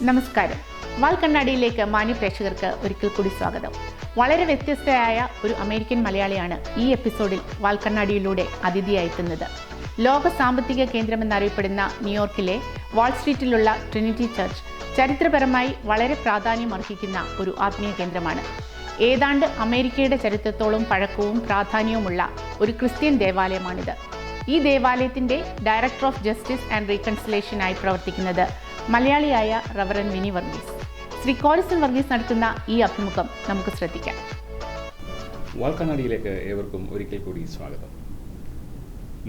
നമസ്കാരം. വാൽക്കണ്ണാടിയിലേക്ക് മാന്യ പ്രേക്ഷകർക്ക് ഒരിക്കൽ കൂടി സ്വാഗതം. വളരെ വ്യത്യസ്തയായ ഒരു അമേരിക്കൻ മലയാളിയാണ് ഈ എപ്പിസോഡിൽ വാൽക്കണ്ണാടിയിലൂടെ അതിഥിയായെത്തുന്നത്. ലോക സാമ്പത്തിക കേന്ദ്രമെന്നറിയപ്പെടുന്ന ന്യൂയോർക്കിലെ വാൾ സ്ട്രീറ്റിലുള്ള ട്രിനിറ്റി ചർച്ച് ചരിത്രപരമായി വളരെ പ്രാധാന്യമർഹിക്കുന്ന ഒരു ആത്മീയ കേന്ദ്രമാണ്. ഏതാണ്ട് അമേരിക്കയുടെ ചരിത്രത്തോളം പഴക്കവും പ്രാധാന്യവുമുള്ള ഒരു ക്രിസ്ത്യൻ ദേവാലയമാണിത്. ഈ ദേവാലയത്തിൻ്റെ ഡയറക്ടർ ഓഫ് ജസ്റ്റിസ് ആൻഡ് റീകൺസിലേഷനായി പ്രവർത്തിക്കുന്നത് മലയാളിയായ റവറൻ വിനി വർഗീസ്. ശ്രീ കോരിസൺ വർഗീസ് നടത്തുന്ന ഈ അഭിമുഖം നമുക്ക് ശ്രദ്ധിക്കാം. വാൽക്കണ്ണാടിയിലേക്ക് ഏവർക്കും ഒരിക്കൽ കൂടി സ്വാഗതം.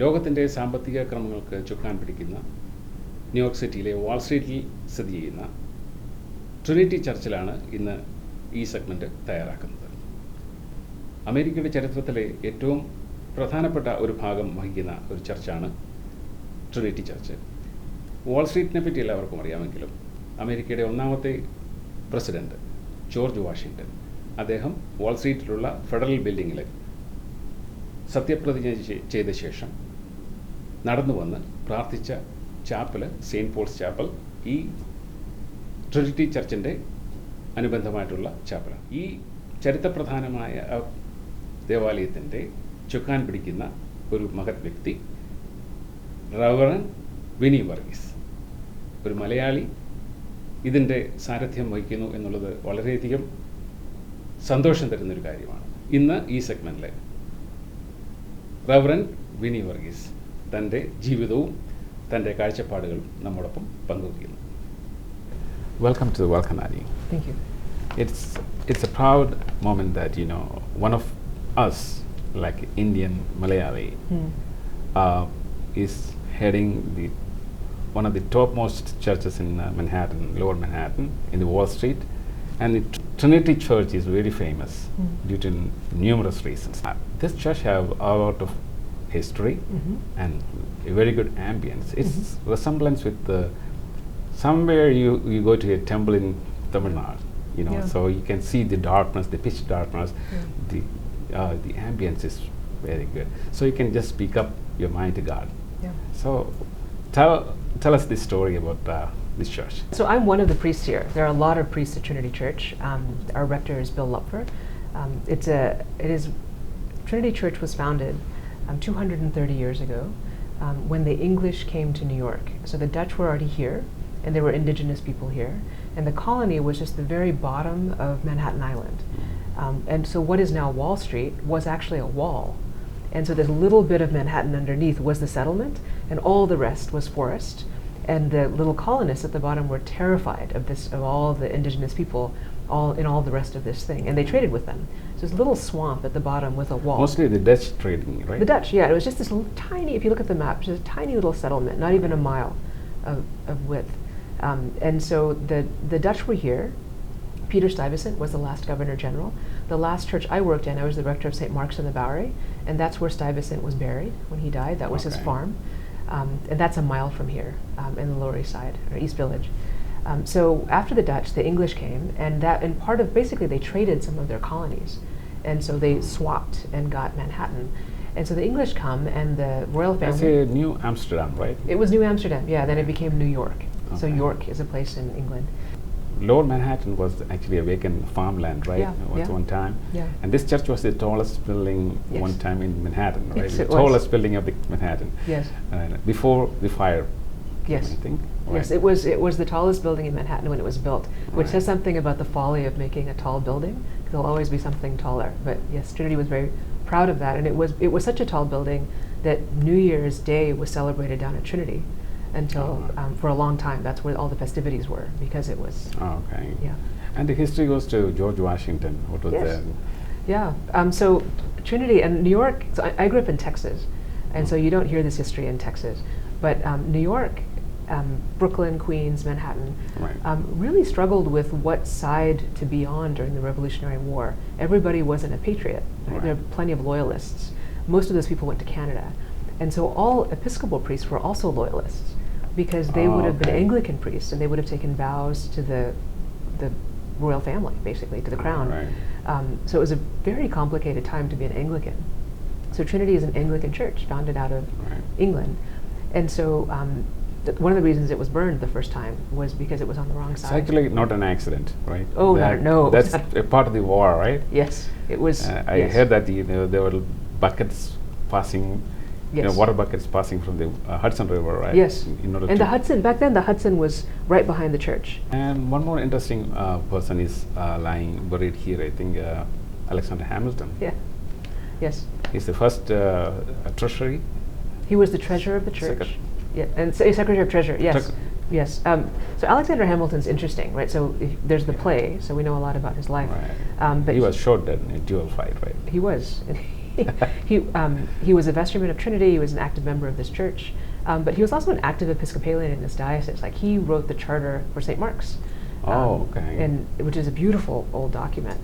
ലോകത്തിൻ്റെ സാമ്പത്തിക ക്രമങ്ങൾക്ക് ചുക്കാൻ പിടിക്കുന്ന ന്യൂയോർക്ക് സിറ്റിയിലെ വാൾ സ്ട്രീറ്റിൽ സ്ഥിതി ചെയ്യുന്ന ട്രിനിറ്റി ചർച്ചിലാണ് ഇന്ന് ഈ സെഗ്മെൻറ്റ് തയ്യാറാക്കുന്നത്. അമേരിക്കയുടെ ചരിത്രത്തിലെ ഏറ്റവും പ്രധാനപ്പെട്ട ഒരു ഭാഗം വഹിക്കുന്ന ഒരു ചർച്ചാണ് ട്രിനിറ്റി ചർച്ച്. വാൾ സ്ട്രീറ്റിനെ പറ്റി എല്ലാവർക്കും അറിയാമെങ്കിലും അമേരിക്കയുടെ ഒന്നാമത്തെ പ്രസിഡന്റ് ജോർജ് വാഷിങ്ടൺ, അദ്ദേഹം വാൾ സ്ട്രീറ്റിലുള്ള ഫെഡറൽ ബിൽഡിങ്ങിൽ സത്യപ്രതിജ്ഞ ചെയ്ത ശേഷം നടന്നു വന്ന് പ്രാർത്ഥിച്ച ചാപ്പൽ സെയിൻറ്റ് പോൾസ് ചാപ്പൽ ഈ ട്രിനിറ്റി ചർച്ചിൻ്റെ അനുബന്ധമായിട്ടുള്ള ചാപ്പലാണ്. ഈ ചരിത്രപ്രധാനമായ ദേവാലയത്തിൻ്റെ ചുക്കാൻ പിടിക്കുന്ന ഒരു മഹത് വ്യക്തി റവറൻ വിനി വർഗീസ്, ഒരു മലയാളി ഇതിൻ്റെ സാരഥ്യം വഹിക്കുന്നു എന്നുള്ളത് വളരെയധികം സന്തോഷം തരുന്നൊരു കാര്യമാണ്. ഇന്ന് ഈ സെഗ്മെൻറ്റിൽ റവറൻ വിനി വർഗീസ് തൻ്റെ ജീവിതവും തൻ്റെ കാഴ്ചപ്പാടുകളും നമ്മോടൊപ്പം പങ്കുവയ്ക്കുന്നു. Welcome to the Valkkannadi. Thank you. It's a proud moment that one of us, like Indian Malayali, is heading one of the topmost churches in Manhattan, Lower Manhattan, in the Wall Street, and the Trinity Church is very famous due to numerous reasons. This church have a lot of history and a very good ambience. It's resemblance with somewhere you go to a temple in Tamil Nadu, so you can see the darkness, the pitch darkness. The ambience is very good. So you can just speak up your mind to God. Yeah. So tell us this story about this church. So I'm one of the priests here. There are a lot of priests at Trinity Church. Our rector is Bill Lupfer. Trinity Church was founded 230 years ago when the English came to New York. So the Dutch were already here, and there were indigenous people here, and the colony was just the very bottom of Manhattan Island. And so what is now Wall Street was actually a wall. And so this little bit of Manhattan underneath was the settlement, and all the rest was forest. And the little colonists at the bottom were terrified of all the indigenous people in all the rest of this thing, and they traded with them. So this little swamp at the bottom with a wall. Mostly the Dutch trading, right? The Dutch, yeah. It was just this little tiny, if you look at the map, just a tiny little settlement, not even a mile of width. And so the Dutch were here. Peter Stuyvesant was the last Governor General. The last church I worked in, I was the rector of St. Mark's in the Bowery, and that's where Stuyvesant was buried when he died. That was his farm. And that's a mile from here in the Lower East Side, or East Village. So after the Dutch, the English came, and part of, basically they traded some of their colonies. And so they swapped and got Manhattan. And so the English come, and the royal family... That's New Amsterdam, right? It was New Amsterdam, yeah. Then it became New York. Okay. So York is a place in England. Lower Manhattan was actually a vacant farmland, right? Yeah, One time. Yeah. And this church was the tallest building one time in Manhattan, right? Yes, the tallest building of Manhattan. Yes. Before the fire. Yes. I think. Right. Yes, it was the tallest building in Manhattan when it was built, which says something about the folly of making a tall building. There'll always be something taller. But yes, Trinity was very proud of that, and it was such a tall building that New Year's Day was celebrated down at Trinity until for a long time. That's where all the festivities were, because it was. Okay. Yeah. And the history goes to George Washington. What was that? Yeah. So Trinity and New York. So I grew up in Texas, and so you don't hear this history in Texas, but New York, Brooklyn, Queens, Manhattan, really struggled with what side to be on during the Revolutionary War. Everybody wasn't a patriot. Right? There are plenty of loyalists. Most of those people went to Canada, and so all Episcopal priests were also loyalists, because they would have been Anglican priests, and they would have taken vows to the royal family, basically, to the crown. So it was a very complicated time to be an Anglican. So Trinity is an Anglican church founded out of England. And so one of the reasons it was burned the first time was because it was on the wrong It's side. actually not an accident, right? Oh, no. That's a part of the war, right? Yes, it was. I yes. heard that there were buckets passing, Yes. water buckets passing from the Hudson River, right? Yes, In order and to the Hudson, back then the Hudson was right behind the church. And one more interesting person is lying buried here. I think Alexander Hamilton. Yeah, yes. He's the first treasury. He was the treasurer of the church. Yeah, and secretary of treasury, yes. Sec- Yes. So Alexander Hamilton's interesting, right? So there's the play, so we know a lot about his life. Right. But He was shot dead in a duel fight, right? He was. He was a vestryman of Trinity. He was an active member of this church. But he was also an active Episcopalian in this diocese. Like, he wrote the charter for St. Mark's. Oh, okay. And which is a beautiful old document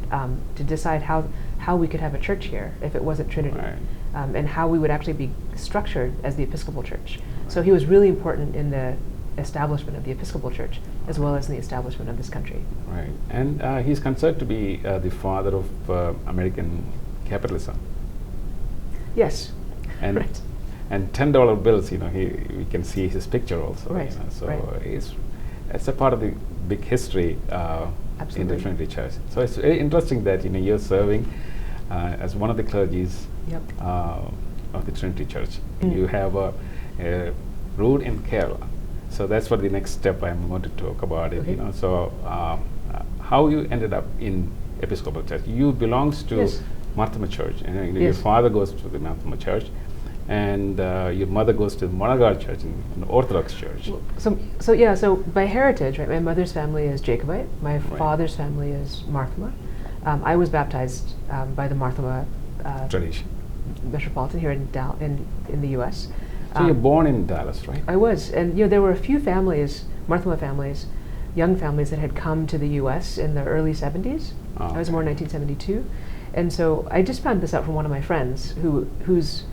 to decide how we could have a church here if it wasn't Trinity, Right. and how we would actually be structured as the Episcopal Church. So he was really important in the establishment of the Episcopal Church as well as in the establishment of this country. Right. And he's considered to be the father of American capitalism. Yes. And Right. and $10 bills, we can see his picture also. Right, So right. it's a part of the big history in the Absolutely. Trinity Church. So it's very interesting that you're serving as one of the clergies Yep. of the Trinity Church. Mm. You have a root in Kerala. So that's what the next step I'm going to talk about it. Okay. So how you ended up in Episcopal Church? You belongs to Yes. Marthama Church, and your Yes. father goes to the Marthama Church, and your mother goes to the Monagar Church, an Orthodox church. So by heritage, right? My mother's family is Jacobite. My Right. father's family is Marthama. I was baptized by the Marthama Tradition. Metropolitan here in the U.S. So you're born in Dallas, right? I was, and there were a few families, Marthama families, young families that had come to the U.S. in the early 70s. Oh, I was born in okay. 1972, and so I just found this out from one of my friends whose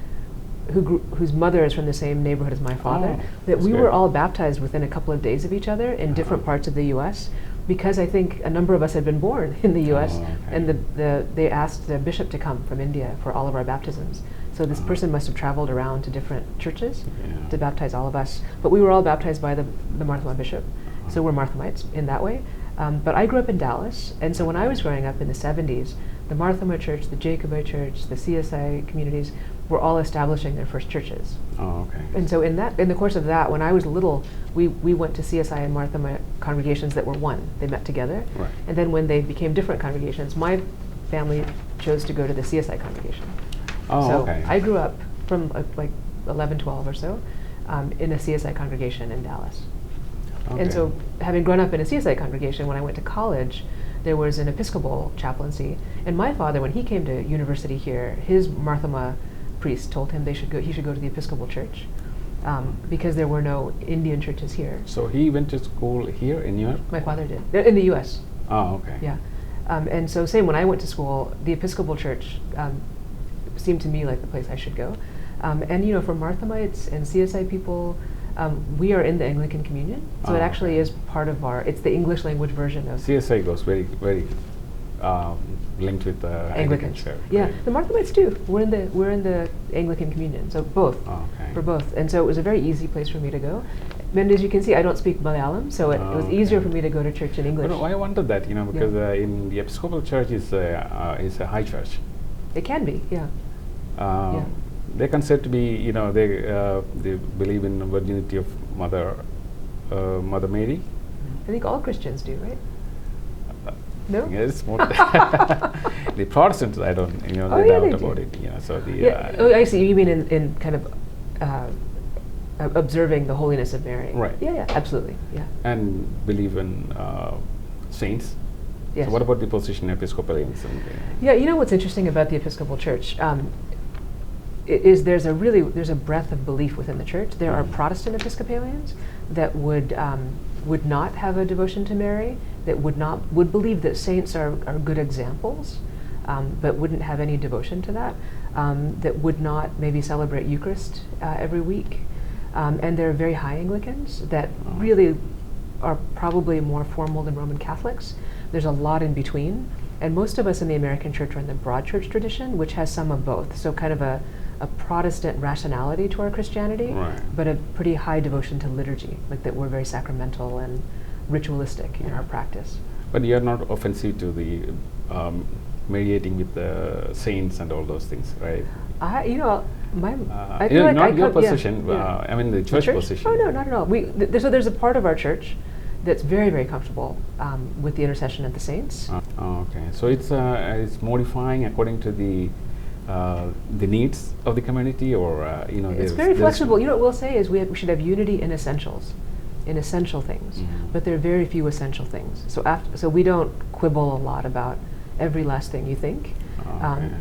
mother is from the same neighborhood as my father. Oh, that that's we good. were all baptized within a couple of days of each other in different parts of the U.S. because I think a number of us had been born in the U.S. Oh, okay. and they asked the bishop to come from India for all of our baptisms. So this person must have traveled around to different churches Yeah. to baptize all of us. But we were all baptized by the Marthama bishop, so we're Marthamites in that way. But I grew up in Dallas, and so when I was growing up in the 70s, the Marthama Church, the Jacobite Church, the CSI communities were all establishing their first churches. Oh, okay. And so in the course of that, when I was little, we went to CSI and Marthama congregations that were one. They met together. Right. And then when they became different congregations, my family chose to go to the CSI congregation. Oh, So okay. I grew up from like 11, 12 or so in a CSI congregation in Dallas. Okay. And so having grown up in a CSI congregation, when I went to college, there was an Episcopal chaplaincy. And my father, when he came to university here, his Marthama priest told him he should go to the Episcopal Church because there were no Indian churches here. So he went to school here in New York? My father did, in the U.S. Oh, okay. Yeah. And so same when I went to school, the Episcopal Church seemed to me like the place I should go. And for Marthamites and CSI people, we are in the Anglican Communion, so Oh, it actually okay. is part of it's the English language version of CSI goes very, very linked with the Anglican Anglicans. Church. Yeah, right? the Marthamites too. We're in the Anglican Communion, so both. Oh, okay. For both, and so it was a very easy place for me to go. And as you can see, I don't speak Malayalam, so it was easier okay. for me to go to church in English. I wondered that, because in the Episcopal Church is a high church. It can be, yeah. Yeah. They're considered to be, they believe in the virginity of Mother Mary. I think all Christians do, right? No? Yeah, it's more the Protestants. I don't, Oh, they yeah, doubt they about do. it. So the Yeah. Oh, I see. You mean in kind of observing the holiness of Mary? Right. Yeah. Absolutely. Yeah. and believe in saints. Yes. So what about the position Episcopalians? Yeah. You know what's interesting about the Episcopal Church? Is there's a breadth of belief within the church. There are Protestant Episcopalians that would not have a devotion to Mary, that would believe that saints are good examples, but wouldn't have any devotion to that, that would not maybe celebrate Eucharist every week. And there are very high Anglicans that really are probably more formal than Roman Catholics. There's a lot in between. And most of us in the American church are in the broad church tradition, which has some of both. So kind of a a Protestant rationality to our Christianity, Right. but a pretty high devotion to liturgy, like that we're very sacramental and ritualistic in our practice. But you're not offensive to the mediating with the saints and all those things, right? I feel Yeah, like not your yeah, position. yeah. I mean the church position. Oh no, not at all. So there's a part of our church that's very, very comfortable with the intercession of the saints. Okay, so it's modifying according to the needs of the community, or It's very flexible. You know what we'll say is we should have unity in essentials, in essential things, but there are very few essential things. So we don't quibble a lot about every last thing you think,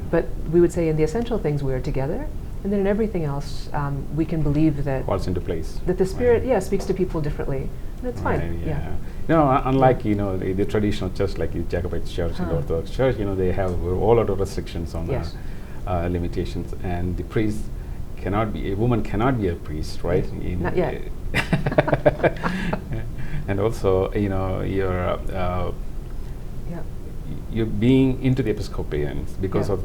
but we would say in the essential things we are together, and then in everything else we can believe that falls into place. That the Spirit, speaks to people differently. That's fine. Right, Yeah. No, unlike the traditional church, like the Jacobite church and the Orthodox church, they have a whole lot of restrictions on Yes. limitations, and the priest a woman cannot be a priest, right? Not yet. And also, you're being into the Episcopalians because of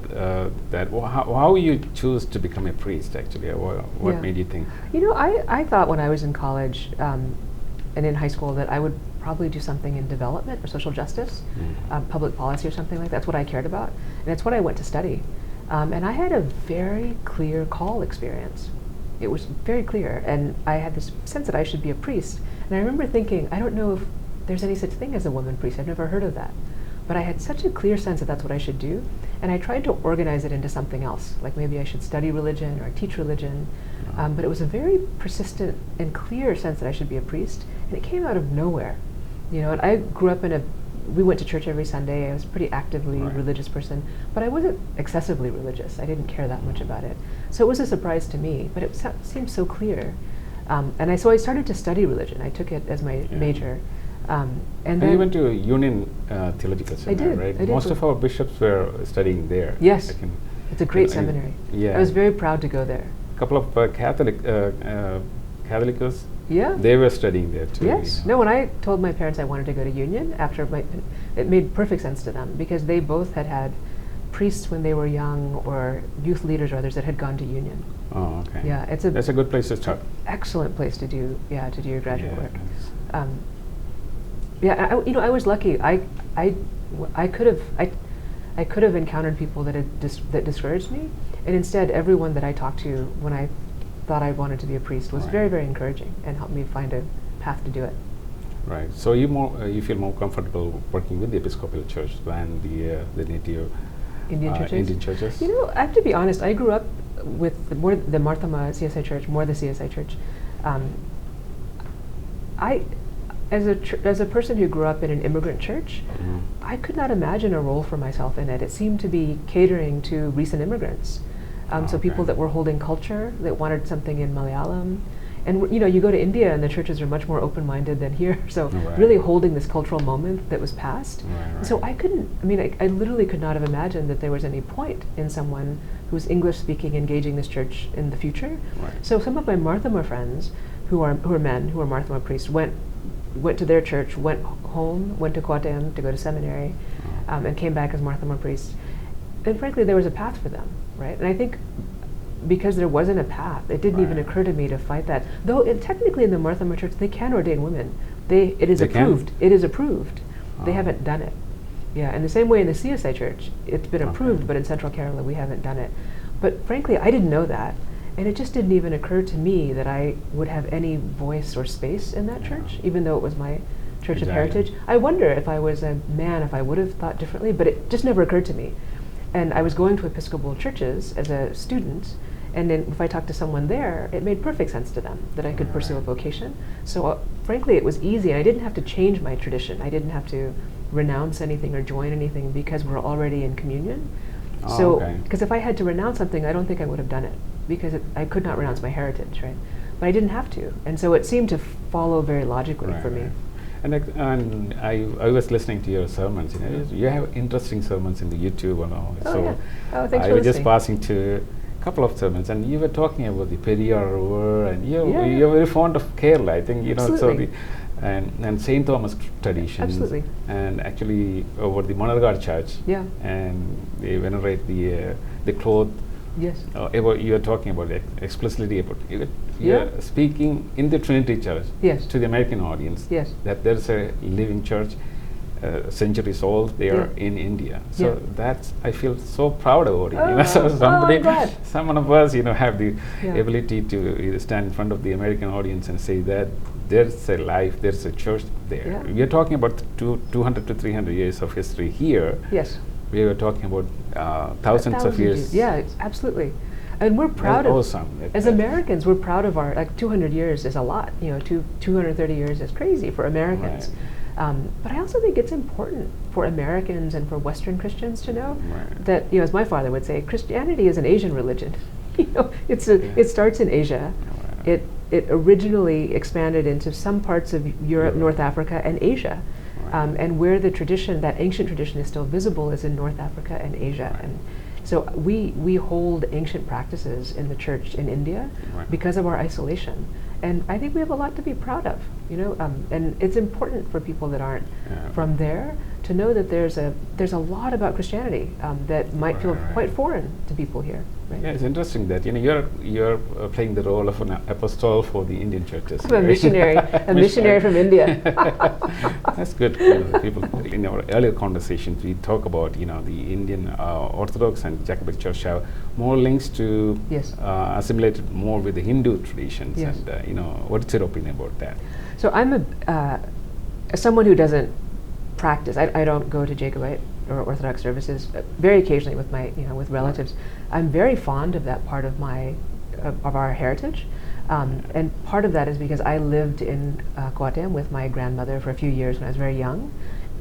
that. How you choose to become a priest, actually? What made you think? I thought when I was in college and in high school that I would probably do something in development or social justice, public policy or something like that. That's what I cared about, and that's what I went to study. And I had a very clear call experience. It was very clear, and I had this sense that I should be a priest. And I remember thinking, I don't know if there's any such thing as a woman priest. I've never heard of that. But I had such a clear sense that that's what I should do, and I tried to organize it into something else, like maybe I should study religion or teach religion. But it was a very persistent and clear sense that I should be a priest, and it came out of nowhere. And I grew up we went to church every Sunday. I was a pretty actively religious person, but I wasn't excessively religious. I didn't care that much about it. So it was a surprise to me, but it seemed so clear. So I started to study religion. I took it as my major. And then you went to a Union Theological Seminary, right? I did. Most of our bishops were studying there. Yes, it's a great seminary. I was very proud to go there. A couple of Catholicos, they were studying there too. Yes. No, when I told my parents I wanted to go to Union, it made perfect sense to them, because they both had priests when they were young, or youth leaders or others that had gone to Union. Oh, okay. Yeah, that's a good place to start. Excellent place to do your graduate work. I was lucky. I could have encountered people that discouraged me, and instead everyone that I talked to when I thought I wanted to be a priest was very, very encouraging and helped me find a path to do it. Right. So you feel more comfortable working with the Episcopal Church than the native Indian churches? I have to be honest. I grew up with the Marthama CSI Church, more the CSI Church. As a person who grew up in an immigrant church, I could not imagine a role for myself in it. It seemed to be catering to recent immigrants. So people that were holding culture, that wanted something in Malayalam. And you go to India and the churches are much more open-minded than here. So really holding this cultural moment that was past. So I literally could not have imagined that there was any point in someone who's English-speaking engaging this church in the future. So some of my Marthama friends, who are men, who are Marthama priests, went to their church, went home, went to Kottayam to go to seminary, and came back as Marthama priests. And frankly, there was a path for them, right? And I think because there wasn't a path, it didn't even occur to me to fight that. Though technically in the Marthama church, they can ordain women. It is approved. It is approved. They haven't done it. Yeah, in the same way in the CSI church, it's been approved, but in Central Kerala, we haven't done it. But frankly, I didn't know that. And it just didn't even occur to me that I would have any voice or space in that church, even though it was my church of heritage. I wonder if I was a man, if I would have thought differently, but it just never occurred to me. And I was going to Episcopal churches as a student, and then if I talked to someone there, it made perfect sense to them that I could pursue a vocation. So frankly, it was easy. I didn't have to change my tradition. I didn't have to renounce anything or join anything because we're already in communion. Because if I had to renounce something, I don't think I would have done it, because I could not renounce my heritage, right? But I didn't have to, and so it seemed to follow very logically for me. And I was listening to your sermons. You have interesting sermons in the YouTube and all. Thanks I for was just listening. passing to a couple of sermons, and you were talking about the Periyar River, and you're very fond of Kerala, I think. Absolutely. And Saint Thomas traditions. Absolutely. And actually over the Manargad Church. Yeah. And they venerate the cloth Yes. About you are talking about explicitly about you Yeah. are speaking in the Trinity Church Yes. to the American audience. Yes. That there's a living church, centuries old there Yeah. in India. So Yeah. that's I feel so proud about it. Oh, So well, somebody, I'm glad. someone of us, have the Yeah. ability to stand in front of the American audience and say that there's a life, there's a church there. Yeah. We are talking about 200 to 300 years of history here. Yes. We were talking about thousands of years. Yeah, absolutely. And we're proud That's of, awesome. as Americans, we're proud of our, 200 years is a lot, 230 years is crazy for Americans. But I also think it's important for Americans and for Western Christians to know that, as my father would say, Christianity is an Asian religion. It starts in Asia. It originally expanded into some parts of Europe, North Africa, and Asia. And where the tradition, that ancient tradition, is still visible is in North Africa and Asia. And so we hold ancient practices in the church in India because of our isolation. And I think we have a lot to be proud of, and it's important for people that aren't from there to know that there's a lot about Christianity that might feel quite foreign to people here. Right? Yeah, it's interesting that you're playing the role of an apostle for the Indian churches. I'm a missionary, missionary from India. That's good. People in our earlier conversations we talk about the Indian Orthodox and Jacobite Church have more links to assimilated more with the Hindu traditions. Yes. And what's your opinion about that? So I'm someone who doesn't practice. I don't go to Jacobite or Orthodox services. Very occasionally with my with relatives. I'm very fond of that part of our heritage, and part of that is because I lived in Kottayam with my grandmother for a few years when I was very young,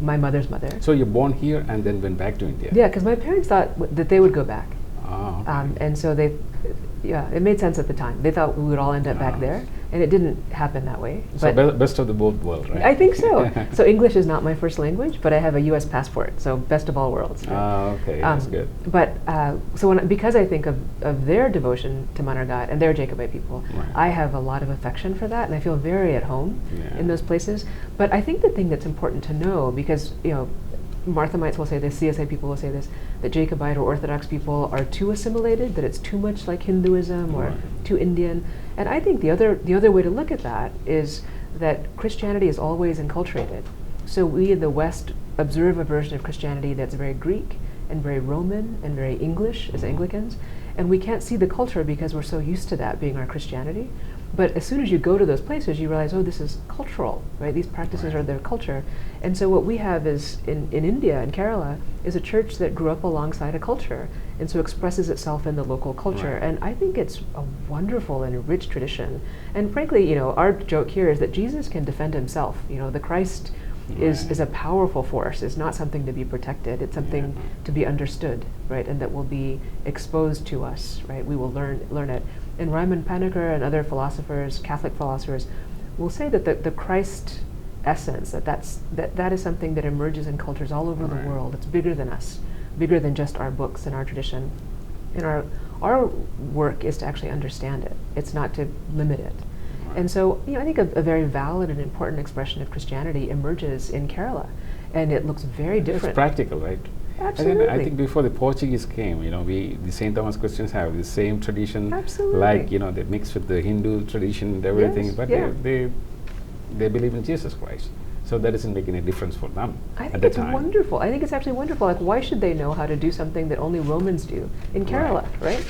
my mother's mother. So you're born here and then went back to India? Yeah, because my parents thought that they would go back, okay. and so it made sense at the time. They thought we would all end up back there, and it didn't happen that way. So but best of the both worlds, right? I think so. So English is not my first language, but I have a U.S. passport, so best of all worlds. Right? Okay, that's good. But so because I think of their devotion to Manargat, and they're Jacobite people, I have a lot of affection for that, and I feel very at home in those places. But I think the thing that's important to know, because Marthamites will say this, CSI people will say this, that Jacobite or Orthodox people are too assimilated, that it's too much like Hinduism or too Indian. And I think the other way to look at that is that Christianity is always enculturated. So we in the West observe a version of Christianity that's very Greek and very Roman and very English as Anglicans, and we can't see the culture because we're so used to that being our Christianity. But as soon as you go to those places, you realize, oh, this is cultural, right? These practices are their culture. And so what we have is, in India, in Kerala, is a church that grew up alongside a culture, and so expresses itself in the local culture. And I think it's a wonderful and rich tradition. And frankly, our joke here is that Jesus can defend himself. The Christ is a powerful force. It's not something to be protected. It's something to be understood, right? And that will be exposed to us, right? We will learn it. And Ryman Panikkar and other philosophers, Catholic philosophers, will say that the Christ essence, that is something that emerges in cultures all over the world. It's bigger than us, bigger than just our books and our tradition. And our work is to actually understand it. It's not to limit it. And so, I think a very valid and important expression of Christianity emerges in Kerala, and it looks very different. It's practical, right? Absolutely. And then I think before the Portuguese came, the St. Thomas Christians have the same tradition. Absolutely. Like, they mix with the Hindu tradition and everything, but they believe in Jesus Christ. So that doesn't make any difference for them I at think the it's time. wonderful. I think it's actually wonderful. Like, why should they know how to do something that only Romans do in Kerala, right?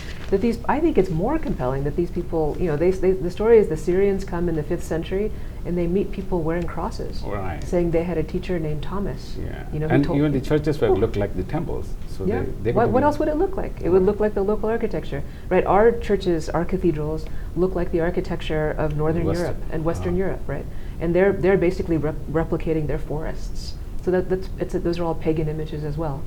I think it's more compelling that these people, the story is the Syrians come in the 5th century and they meet people wearing crosses, saying they had a teacher named Thomas. And even the churches look like the temples. So they what else would it look like? It would look like the local architecture, right? Our churches, our cathedrals look like the architecture of Northern Europe and Western Europe, right? And they're basically replicating their forests. So those are all pagan images as well,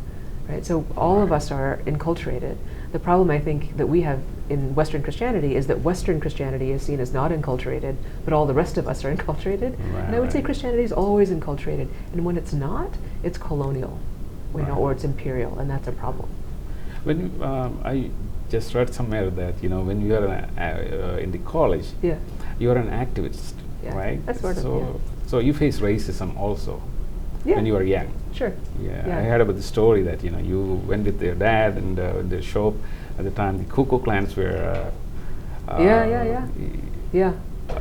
right? So all of us are enculturated. The problem I think that we have in Western Christianity is that Western Christianity is seen as not enculturated, but all the rest of us are enculturated. And I would say Christianity is always enculturated, and when it's not, it's colonial, or it's imperial, and that's a problem. When I just read somewhere that when you are in the college, you are an activist, right? That's sort of. So you face racism also. Yeah. when you were young. Sure. Yeah, Yeah. I heard about the story that you went with your dad and in the shop at the time the Ku Klux Klans were. Yeah.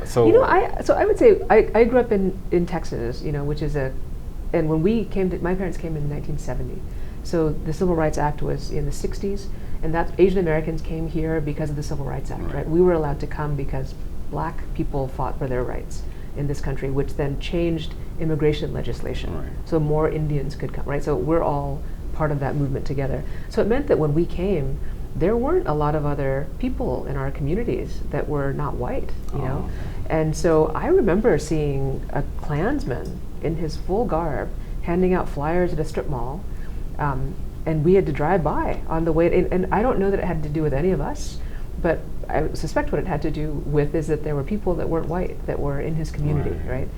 So I would say I grew up in Texas, which is and when we came to, my parents came in 1970, so the Civil Rights Act was in the 60s, and that Asian Americans came here because of the Civil Rights Act, right? We were allowed to come because black people fought for their rights in this country, which then changed immigration legislation, so more Indians could come, right? So we're all part of that movement together. So it meant that when we came, there weren't a lot of other people in our communities that were not white, know? And so I remember seeing a Klansman in his full garb handing out flyers at a strip mall, and we had to drive by on the way, and I don't know that it had to do with any of us, but I suspect what it had to do with is that there were people that weren't white that were in his community, right?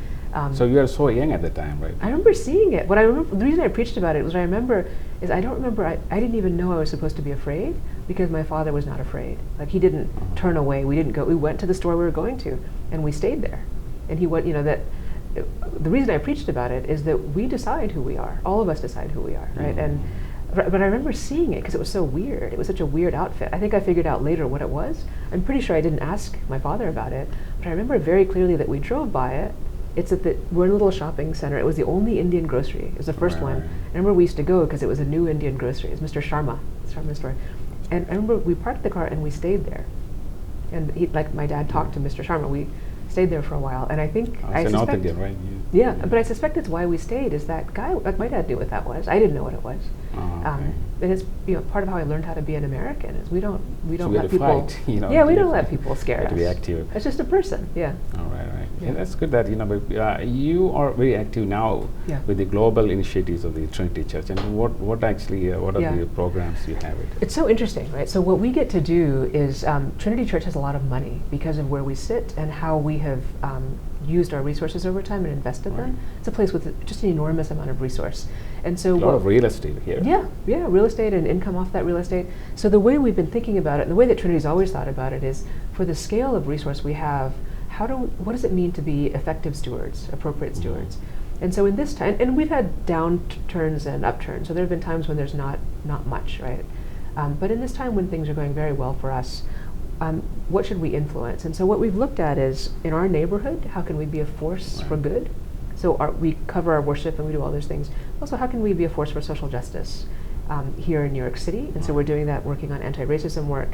So you were so young at the time, right? I remember seeing it. The reason I preached about it was I don't remember, I didn't even know I was supposed to be afraid because my father was not afraid. Like he didn't turn away. We didn't go. We went to the store we were going to, and we stayed there. And he went, the reason I preached about it is that we decide who we are. All of us decide who we are, right? But I remember seeing it because it was so weird. It was such a weird outfit. I think I figured out later what it was. I'm pretty sure I didn't ask my father about it, but I remember very clearly that we drove by it. It's we're in a little shopping center. It was the only Indian grocery. It was the first one. I remember we used to go because it was a new Indian grocery. It was Mr. Sharma's store. And I remember we parked the car and we stayed there. And my dad talked to Mr. Sharma. We stayed there for a while. And I think I North suspect, Indian, right? Yeah, but I suspect it's why we stayed is that guy, my dad knew what that was. I didn't know what it was. And it's part of how I learned how to be an American is we don't let people fight, we don't let people scare us. To be active. It's just a person. Yeah. All right. Yeah, that's good that but, you are very active now with the global initiatives of the Trinity Church. And what are the programs you have? It's so interesting, right? So what we get to do is Trinity Church has a lot of money because of where we sit and how we have used our resources over time and invested them. It's a place with just an enormous amount of resource. And so a lot of real estate here. Yeah, real estate and income off that real estate. So the way we've been thinking about it, and the way that Trinity's always thought about it is, for the scale of resource we have, what does it mean to be effective stewards, appropriate stewards? And so in this time, and we've had downturns and upturns, so there have been times when there's not much, right? But in this time when things are going very well for us, what should we influence? And so what we've looked at is, in our neighborhood, how can we be a force for good? So we cover our worship and we do all those things. Also, how can we be a force for social justice here in New York City? And so we're doing that, working on anti-racism work,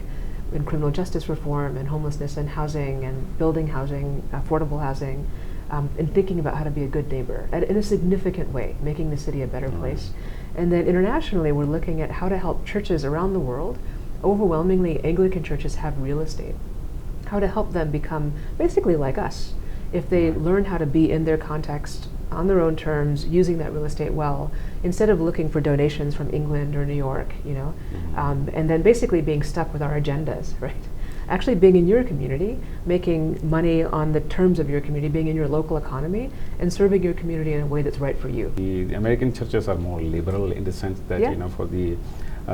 in criminal justice reform and homelessness and housing and building housing, affordable housing, and thinking about how to be a good neighbor in a significant way, making the city a better place. And then internationally, we're looking at how to help churches around the world. Overwhelmingly, Anglican churches have real estate. How to help them become basically like us. If they learn how to be in their context, on their own terms, using that real estate well, instead of looking for donations from England or New York, and then basically being stuck with our agendas, right? Actually being in your community, making money on the terms of your community, being in your local economy, and serving your community in a way that's right for you. The American churches are more liberal in the sense that, for the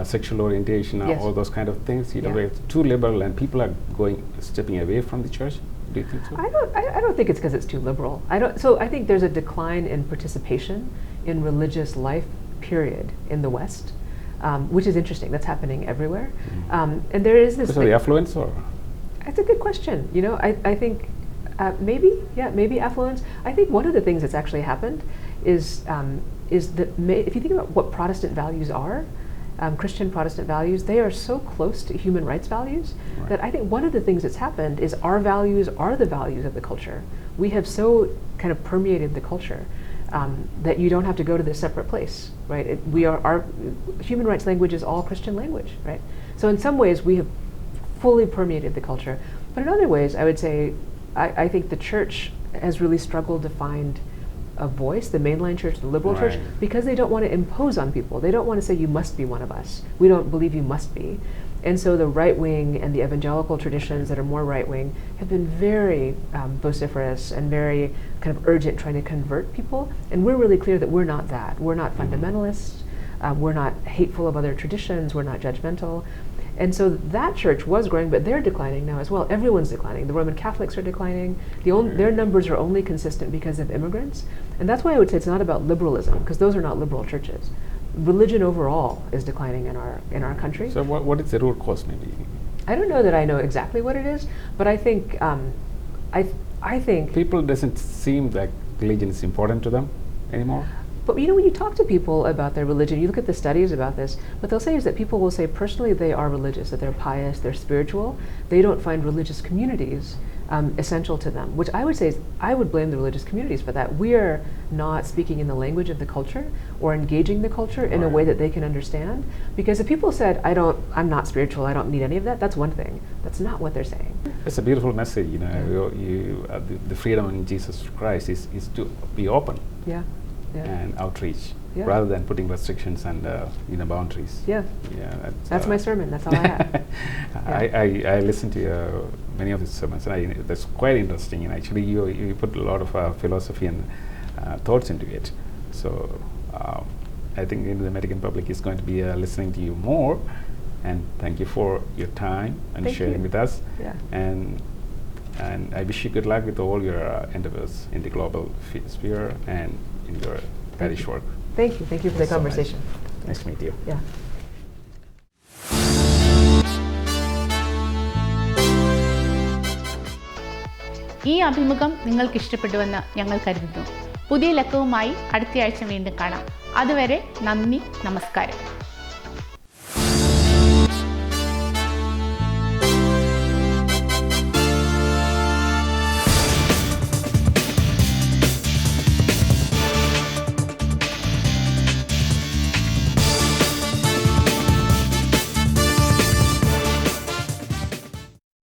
sexual orientation, all those kind of things, it's too liberal and people are stepping away from the church. Do you think so? I don't think it's because it's too liberal. I think there's a decline in participation in religious life, period, in the West, which is interesting. That's happening everywhere. And there is this. So the affluence, or? That's a good question. I think maybe affluence. I think one of the things that's actually happened is that if you think about what Protestant values are, Christian Protestant values, they are so close to human rights values that I think one of the things that's happened is our values are the values of the culture. We have so kind of permeated the culture that you don't have to go to this separate place, right? Our human rights language is all Christian language, right? So in some ways we have fully permeated the culture, but in other ways I would say I think the church has really struggled to find a voice, the mainline church, the liberal church, because they don't want to impose on people. They don't want to say you must be one of us. We don't believe you must be. And so the right wing and the evangelical traditions that are more right wing have been very vociferous and very kind of urgent trying to convert people. And we're really clear that we're not that. We're not fundamentalists. We're not hateful of other traditions. We're not judgmental. And so that church was growing, but they're declining now as well. Everyone's declining. The Roman Catholics are declining. Their numbers are only consistent because of immigrants. And that's why I would say it's not about liberalism, because those are not liberal churches. Religion overall is declining in our country. So what is the root cause maybe? I don't know that I know exactly what it is, but I think I think People doesn't seem like religion is important to them anymore. But you know, when you talk to people about their religion, you look at the studies about this, what they'll say is that people will say personally they are religious, that they're pious, they're spiritual. They don't find religious communities essential to them, which I would say is, I would blame the religious communities for that. We are not speaking in the language of the culture or engaging the culture in a way that they can understand. Because if people said, I'm not spiritual, I don't need any of that, that's one thing. That's not what they're saying. It's a beautiful message, you know. The freedom in Jesus Christ is to be open. Yeah. Yeah. And outreach, Yeah. rather than putting restrictions and boundaries. Yeah. Yeah, That's my sermon. That's all I have. I listened to many of his sermons, and that's quite interesting. And actually, you put a lot of philosophy and thoughts into it. So I think the American public is going to be listening to you more. And thank you for your time and sharing with us. Yeah. And I wish you good luck with all your endeavors in the global sphere and in your parish work. Thank you. Thank you for the So conversation. Nice to meet you. Yeah. ഈ അഭിമുഖം നിങ്ങൾക്ക് ഇഷ്ടപ്പെട്ടുവെന്ന് ഞങ്ങൾ കരുതുന്നു. പുതിയ ലക്കവുമായി അടുത്തയാഴ്ച വീണ്ടും കാണാം. അതുവരെ നന്ദി, നമസ്കാരം.